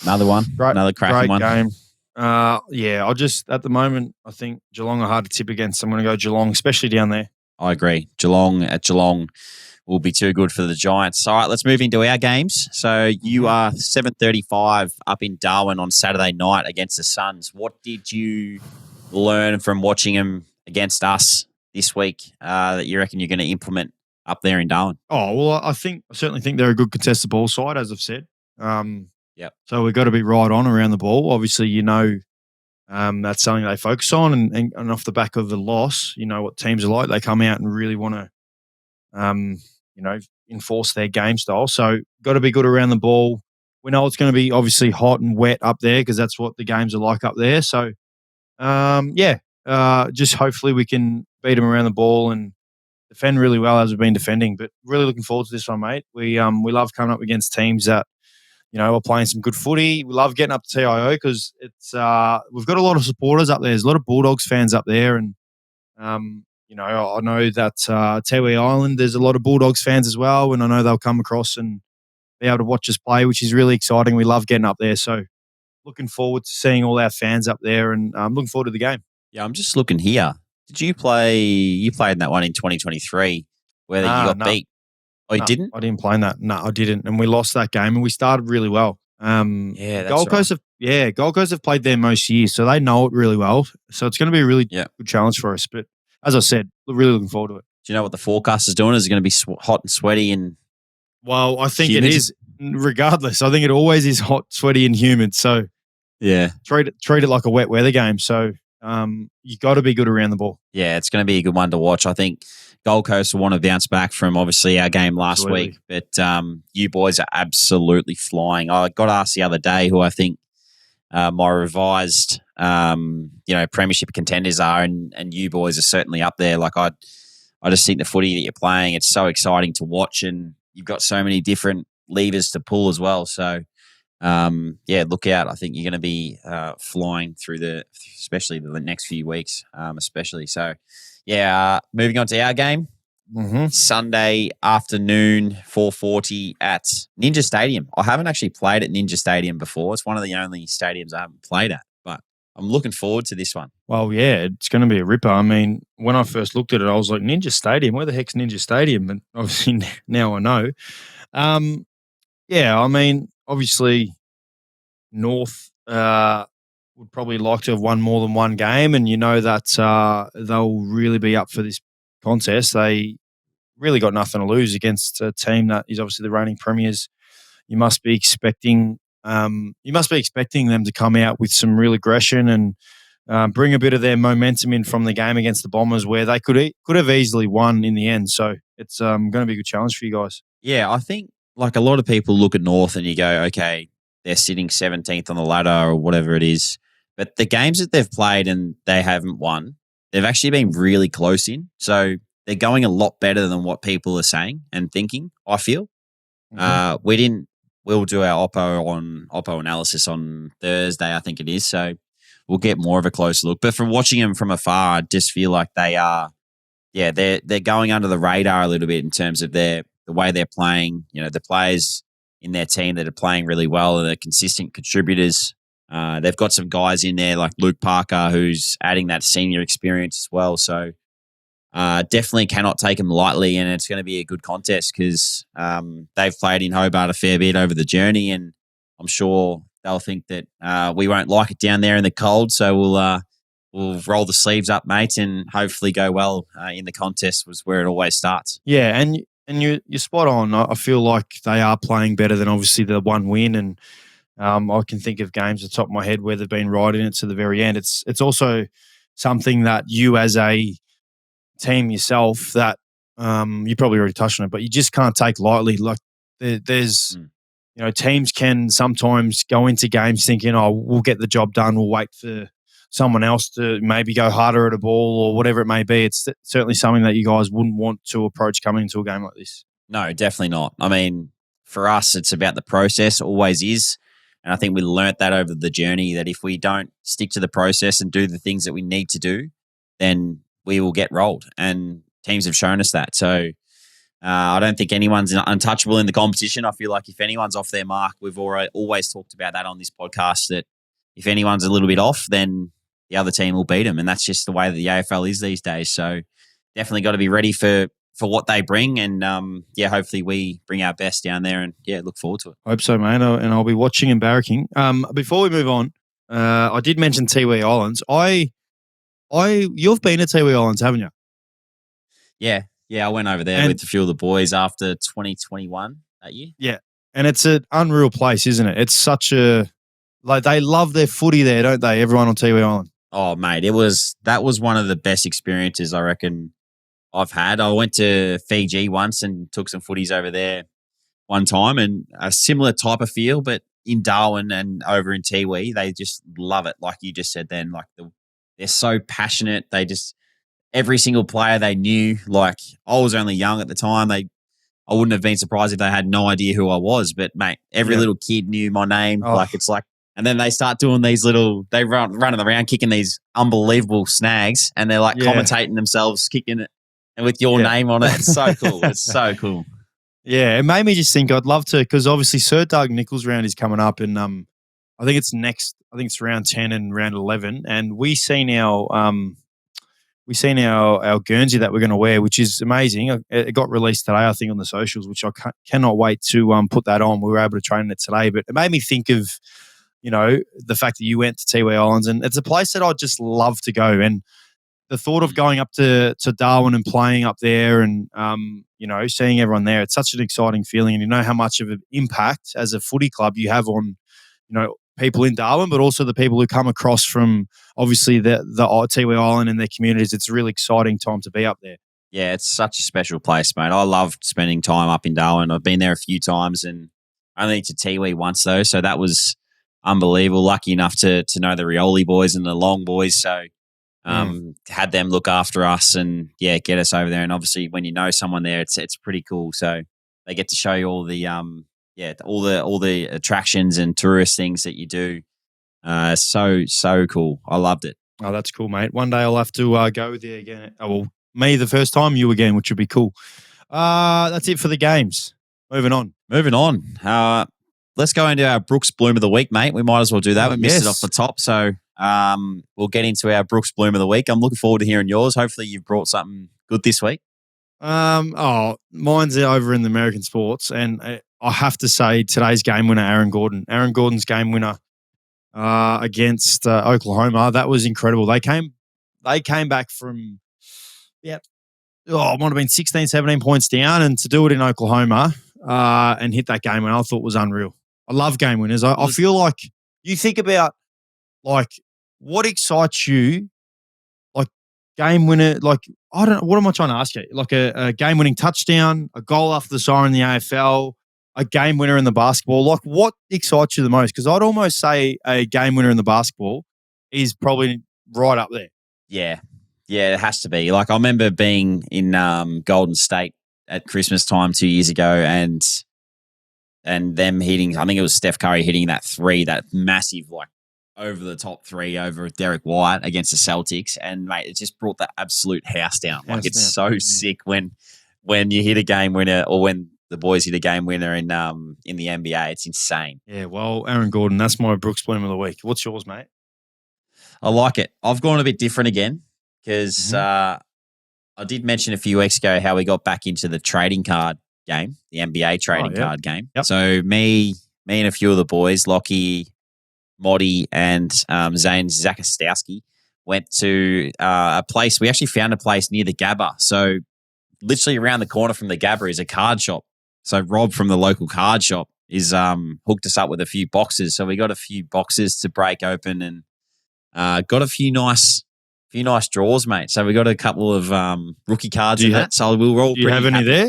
Another one. Another cracking one. Game. I'll just, at the moment, I think Geelong are hard to tip against. I'm going to go Geelong, especially down there. I agree. Geelong will be too good for the Giants. All right, let's move into our games. So you are 7:35 up in Darwin on Saturday night against the Suns. What did you learn from watching them against us this week that you reckon you're going to implement up there in Darwin? Oh, well, I certainly think they're a good contested ball side, as I've said. So we've got to be right on around the ball. Obviously, that's something they focus on, and off the back of the loss, you know what teams are like. They come out and really want to, enforce their game style. So got to be good around the ball. We know it's going to be obviously hot and wet up there because that's what the games are like up there. So, just hopefully we can beat them around the ball and defend really well as we've been defending. But really looking forward to this one, mate. We love coming up against teams that are playing some good footy. We love getting up to TIO because it's we've got a lot of supporters up there. There's a lot of Bulldogs fans up there, and I know that Tiwi Island, there's a lot of Bulldogs fans as well, and I know they'll come across and be able to watch us play, which is really exciting. We love getting up there, so looking forward to seeing all our fans up there, and I'm looking forward to the game. Yeah, I'm just looking here. Did you play? You played in that one in 2023 where you got beat. Oh, you didn't? I didn't play in that. No, I didn't, and we lost that game, and we started really well. That's Gold Coast Gold Coast have played there most years, so they know it really well. So it's going to be a really good challenge for us. But as I said, we're really looking forward to it. Do you know what the forecast is doing? Is it going to be hot and sweaty and? Well, I think humid? It is. Regardless, I think it always is hot, sweaty, and humid. So treat it like a wet weather game. So you got to be good around the ball. Yeah, it's going to be a good one to watch. I think Gold Coast will want to bounce back from obviously our game last week, but you boys are absolutely flying. I got asked the other day who I think my revised Premiership contenders are, and you boys are certainly up there. Like I just think the footy that you're playing, it's so exciting to watch, and you've got so many different levers to pull as well. So look out. I think you're going to be flying through especially the next few weeks, especially. So, moving on to our game. Mm-hmm. Sunday afternoon, 4:40 at Ninja Stadium. I haven't actually played at Ninja Stadium before. It's one of the only stadiums I haven't played at, but I'm looking forward to this one. Well, yeah, it's going to be a ripper. I mean, when I first looked at it, I was like, Ninja Stadium? Where the heck's Ninja Stadium? And obviously now I know. I mean, obviously North would probably like to have won more than one game, and you know that they'll really be up for this contest. They really got nothing to lose against a team that is obviously the reigning premiers. You must be expecting them to come out with some real aggression and bring a bit of their momentum in from the game against the Bombers, where they could have easily won in the end. So it's going to be a good challenge for you guys. Yeah, I think like a lot of people look at North and you go, okay, they're sitting 17th on the ladder or whatever it is. But the games that they've played and they haven't won, they've actually been really close in. So they're going a lot better than what people are saying and thinking, I feel. Mm-hmm. We'll do our Oppo analysis on Thursday, I think it is. So we'll get more of a closer look. But from watching them from afar, I just feel like they are, they're going under the radar a little bit in terms of the way they're playing. You know, the players in their team that are playing really well and they're consistent contributors. They've got some guys in there like Luke Parker who's adding that senior experience as well. So definitely cannot take them lightly, and it's going to be a good contest because they've played in Hobart a fair bit over the journey, and I'm sure they'll think that we won't like it down there in the cold. So we'll roll the sleeves up, mate, and hopefully go well in the contest was where it always starts. Yeah, and you're spot on. I feel like they are playing better than obviously the one win, and I can think of games at the top of my head where they've been right in it to the very end. It's also something that you as a team yourself that you probably already touched on it, but you just can't take lightly. Like there's teams can sometimes go into games thinking, oh, we'll get the job done. We'll wait for someone else to maybe go harder at a ball or whatever it may be. It's certainly something that you guys wouldn't want to approach coming into a game like this. No, definitely not. I mean, for us, it's about the process, always is. And I think we learnt that over the journey that if we don't stick to the process and do the things that we need to do, then we will get rolled. And teams have shown us that. So I don't think anyone's untouchable in the competition. I feel like if anyone's off their mark, we've always talked about that on this podcast, that if anyone's a little bit off, then the other team will beat them. And that's just the way that the AFL is these days. So definitely got to be ready for what they bring. And hopefully we bring our best down there and look forward to it. I hope so, mate. And I'll be watching and barracking. Before we move on, I did mention Tiwi Islands. You've been to Tiwi Islands, haven't you? Yeah, I went over there with a few of the boys after 2021 that year. Yeah, and it's an unreal place, isn't it? It's such they love their footy there, don't they? Everyone on Tiwi Island. Oh, mate, that was one of the best experiences I reckon I've had. I went to Fiji once and took some footies over there one time, and a similar type of feel, but in Darwin and over in Tiwi, they just love it. Like you just said then, like they're so passionate. every single player they knew. Like, I was only young at the time. I wouldn't have been surprised if they had no idea who I was. But, mate, every little kid knew my name. Oh. And then they start doing these they running around kicking these unbelievable snags, and they're like commentating themselves, kicking it, and with your name on it. It's so cool. It's so cool. Yeah, it made me just think I'd love to, because obviously Sir Doug Nicholls' round is coming up, and I think it's next. I think it's round 10 and round 11, and we seen our Guernsey that we're going to wear, which is amazing. It got released today, I think, on the socials, which I cannot wait to put that on. We were able to train it today, but it made me think of, the fact that you went to Tiwi Islands, and it's a place that I'd just love to go. And the thought of going up to Darwin and playing up there, and seeing everyone there, it's such an exciting feeling. And you know how much of an impact as a footy club you have on, people in Darwin, but also the people who come across from obviously the Tiwi Island and their communities. It's a really exciting time to be up there. Yeah, it's such a special place, mate. I loved spending time up in Darwin. I've been there a few times, and only to Tiwi once though, so that was unbelievable. Lucky enough to know the Rioli boys and the Long boys, so had them look after us and get us over there. And obviously, when you know someone there, it's pretty cool. So they get to show you all the all the attractions and tourist things that you do. So cool. I loved it. Oh, that's cool, mate. One day I'll have to go with you again. Oh, well, me the first time, you again, which would be cool. That's it for the games. Moving on. Let's go into our Brooks Bloom of the Week, mate. We might as well do that. We missed it off the top, so we'll get into our Brooks Bloom of the Week. I'm looking forward to hearing yours. Hopefully you've brought something good this week. Mine's over in the American sports, and I have to say today's game winner, Aaron Gordon. Aaron Gordon's game winner against Oklahoma. That was incredible. They came back from, it might have been 16, 17 points down, and to do it in Oklahoma and hit that game winner, I thought was unreal. I love game winners. I feel like you think about, like, what excites you, like game winner, like, I don't know, what am I trying to ask you? Like a game-winning touchdown, a goal after the siren in the AFL, a game winner in the basketball. Like, what excites you the most? Because I'd almost say a game winner in the basketball is probably right up there. Yeah, it has to be. Like, I remember being in Golden State at Christmas time 2 years ago, and them hitting, I think it was Steph Curry hitting that three, that massive, like, over the top three over Derek White against the Celtics. And, mate, it just brought the absolute house down. It's so sick when you hit a game winner, or when the boys hit a game winner in the NBA. It's insane. Yeah, well, Aaron Gordon, that's my Brooks Bloom of the Week. What's yours, mate? I like it. I've gone a bit different again, because I did mention a few weeks ago how we got back into the trading card game, the NBA trading card game. Yep. So me and a few of the boys, Lockie, Moddy, and Zane Zakastowski, went to a place. We actually found a place near the Gabba. So literally around the corner from the Gabba is a card shop. So Rob from the local card shop is hooked us up with a few boxes. So we got a few boxes to break open, and got a few nice draws, mate. So we got a couple of rookie cards in that. So we were all. Do you have any there?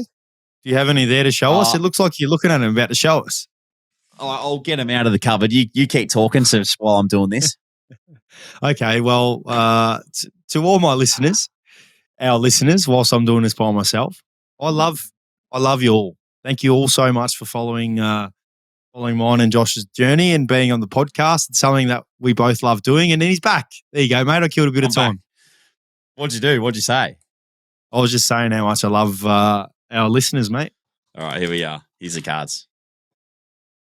Do you have any there to show us? It looks like you're looking at them, about to show us. I'll get them out of the cupboard. You keep talking while I'm doing this. Okay. Well, to all my listeners, our listeners, whilst I'm doing this by myself, I love you all. Thank you all so much for following mine and Josh's journey and being on the podcast. It's something that we both love doing. And then he's back. There you go, mate. I killed a bit of time. Back. What'd you do? What'd you say? I was just saying how much I love our listeners, mate. All right, here we are. Here's the cards.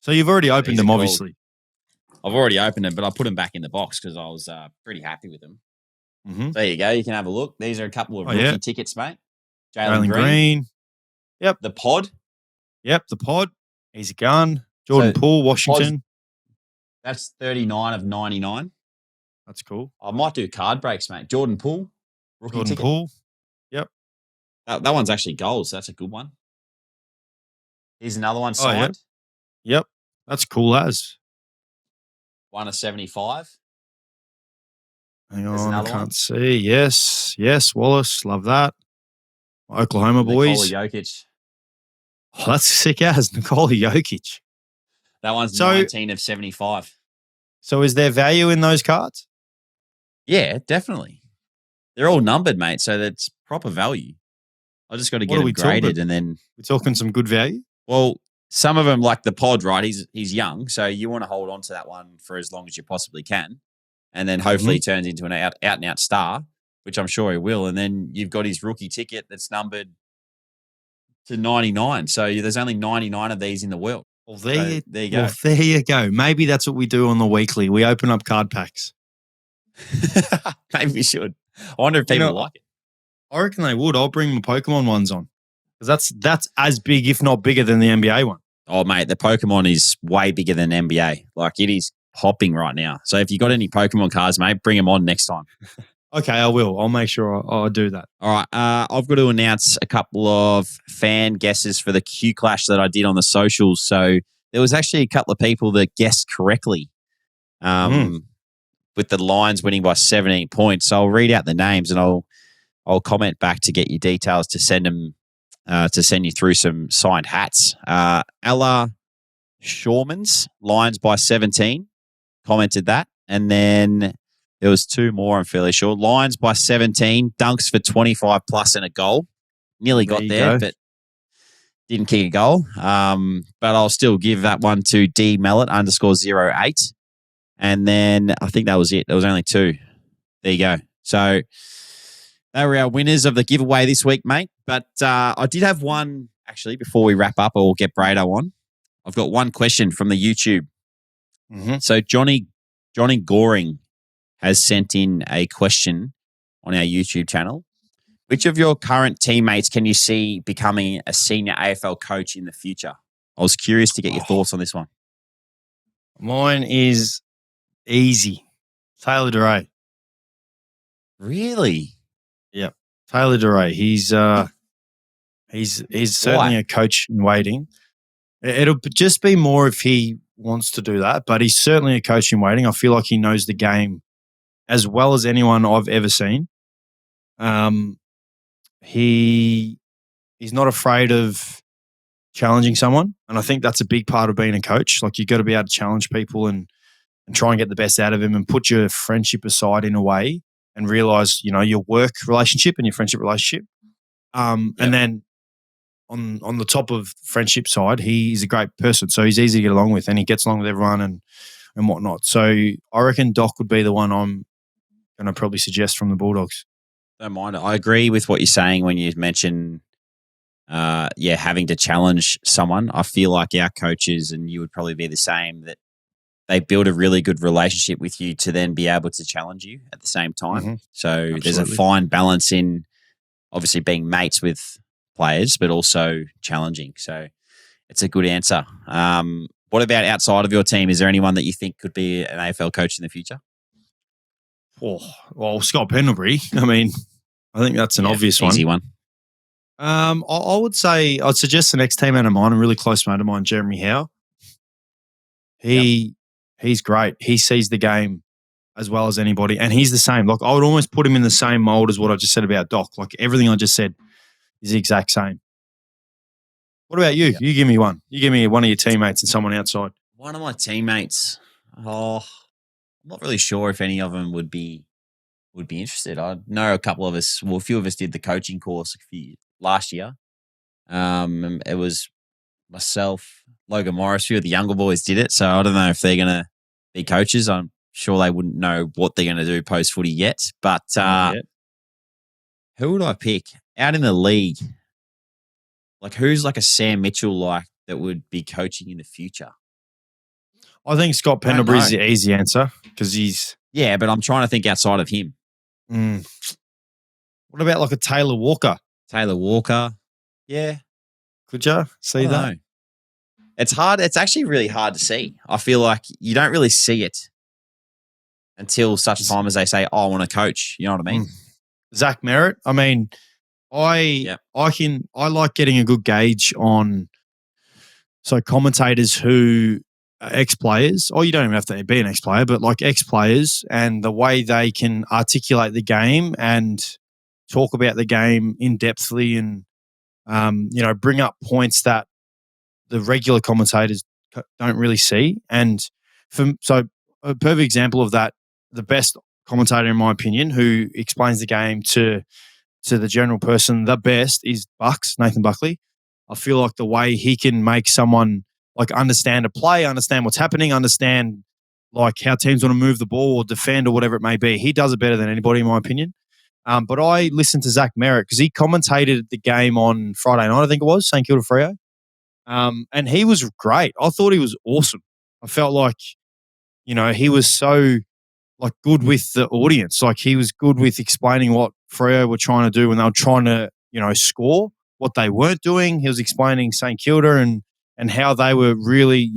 So you've already opened them, obviously. I've already opened them, but I put them back in the box because I was pretty happy with them. Mm-hmm. There you go. You can have a look. These are a couple of rookie tickets, mate. Jalen Green. Yep. The pod. Yep, the pod. He's a gun. Jordan Poole, Washington. That's 39 of 99. That's cool. I might do card breaks, mate. Jordan Poole. Rookie ticket. Poole. Yep. That one's actually gold, so that's a good one. Here's another one signed. Yep. That's cool as. 1 of 75. Hang on, I can't see. Yes, Wallace. Love that. Oklahoma boys. Nikola Jokic. Oh, that's sick as. Nikola Jokic. That one's 19 of 75. So is there value in those cards? Yeah, definitely. they're all numbered, mate. So that's proper value. I just got to get them graded, and then we're talking some good value. Well, some of them, like the pod, right? He's young, so you want to hold on to that one for as long as you possibly can, and then hopefully he turns into an out and out star, which I'm sure he will. And then you've got his rookie ticket that's numbered to 99. So there's only 99 of these in the world. Well, there you go. Well, there you go. Maybe that's what we do on the weekly. We open up card packs. Maybe we should. I wonder if people like it. I reckon they would. I'll bring my Pokemon ones on. Because that's as big, if not bigger, than the NBA one. Oh, mate, the Pokemon is way bigger than NBA. Like, it is popping right now. So if you got any Pokemon cards, mate, bring them on next time. Okay, I will. I'll make sure I'll do that. All right. I've got to announce a couple of fan guesses for the Q Clash that I did on the socials. So there was actually a couple of people that guessed correctly with the Lions winning by 17 points. So I'll read out the names and I'll comment back to get your details to send them to send you through some signed hats. Ella Shawmans, Lions by 17, commented that. And then there was two more, I'm fairly sure. Lions by 17, dunks for 25 plus and a goal. Nearly got there, but didn't kick a goal. But I'll still give that one to D Mallet _08. And then I think that was it. There was only two. There you go. So they were our winners of the giveaway this week, mate. But I did have one, actually, before we wrap up, or we'll get Brado on. I've got one question from the YouTube. So Johnny Goring has sent in a question on our YouTube channel. Which of your current teammates can you see becoming a senior AFL coach in the future? I was curious to get your thoughts on this one. Mine is easy. Taylor DeRay. Really? Yeah. Taylor DeRay. He's certainly a coach in waiting. It'll just be more if he wants to do that, but he's certainly a coach in waiting. I feel like he knows the game as well as anyone I've ever seen. He's not afraid of challenging someone, and I think that's a big part of being a coach. Like, you've got to be able to challenge people and try and get the best out of them and put your friendship aside in a way and realize, your work relationship and your friendship relationship. And then on the top of friendship side, he's a great person. So he's easy to get along with and he gets along with everyone and whatnot. So I reckon Doc would be the one I'm going to probably suggest from the Bulldogs. Don't mind it. I agree with what you're saying when you mention, having to challenge someone. I feel like our coaches, and you would probably be the same, that they build a really good relationship with you to then be able to challenge you at the same time. So Absolutely. There's a fine balance in obviously being mates with players, but also challenging. So it's a good answer. What about outside of your team? Is there anyone that you think could be an AFL coach in the future? Oh, well, Scott Pendlebury. I mean, I think that's an obvious one. Easy one. I would say I'd suggest the next teammate of mine, a really close mate of mine, Jeremy Howe. He's great. He sees the game as well as anybody, and he's the same. Like, I would almost put him in the same mold as what I just said about Doc. Like, everything I just said is the exact same. What about you? Yep. You give me one. You give me one of your teammates and someone outside. One of my teammates. Oh, I'm not really sure if any of them would be interested. I know a couple of us. Well, a few of us did the coaching course last year. It was myself, Logan Morris. A few of the younger boys did it, so I don't know if they're going to be coaches. I'm sure they wouldn't know what they're going to do post footy yet. But who would I pick out in the league? Like, who's like a Sam Mitchell like that would be coaching in the future? I think Scott Pendlebury is the easy answer because he's... Yeah, but I'm trying to think outside of him. What about like a Taylor Walker? Taylor Walker. Yeah. Could you see that? Know. It's hard. It's actually really hard to see. I feel like you don't really see it until such time as they say, I want to coach. You know what I mean? Zach Merritt. I mean, I like getting a good gauge on commentators who are ex-players, or you don't even have to be an ex-player, but like ex-players and the way they can articulate the game and talk about the game in-depthly and, bring up points that the regular commentators don't really see. And so a perfect example of that, the best commentator, in my opinion, who explains the game to the general person the best is Nathan Buckley. I feel like the way he can make someone like understand a play, understand what's happening, understand like how teams want to move the ball or defend or whatever it may be. He does it better than anybody, in my opinion. But I listened to Zach Merritt because he commentated the game on Friday night, I think it was, St Kilda Freo. And he was great. I thought he was awesome. I felt like, he was so like good with the audience. Like he was good with explaining what Freo were trying to do when they were trying to, score, what they weren't doing. He was explaining St Kilda and how they were really,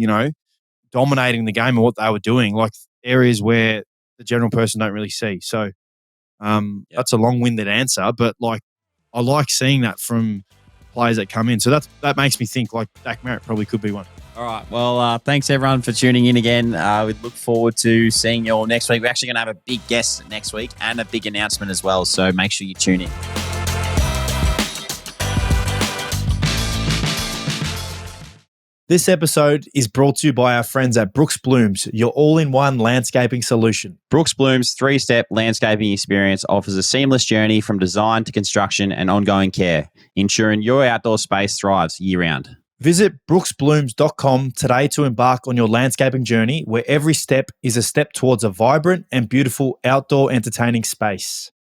dominating the game and what they were doing, like areas where the general person don't really see. So that's a long-winded answer, but like I like seeing that from players that come in. So that makes me think like Zach Merritt probably could be one. All right. Well, thanks everyone for tuning in again. We look forward to seeing you all next week. We're actually going to have a big guest next week and a big announcement as well. So make sure you tune in. This episode is brought to you by our friends at Brooks Blooms, your all-in-one landscaping solution. Brooks Blooms' 3-step landscaping experience offers a seamless journey from design to construction and ongoing care, ensuring your outdoor space thrives year-round. Visit brooksblooms.com today to embark on your landscaping journey, where every step is a step towards a vibrant and beautiful outdoor entertaining space.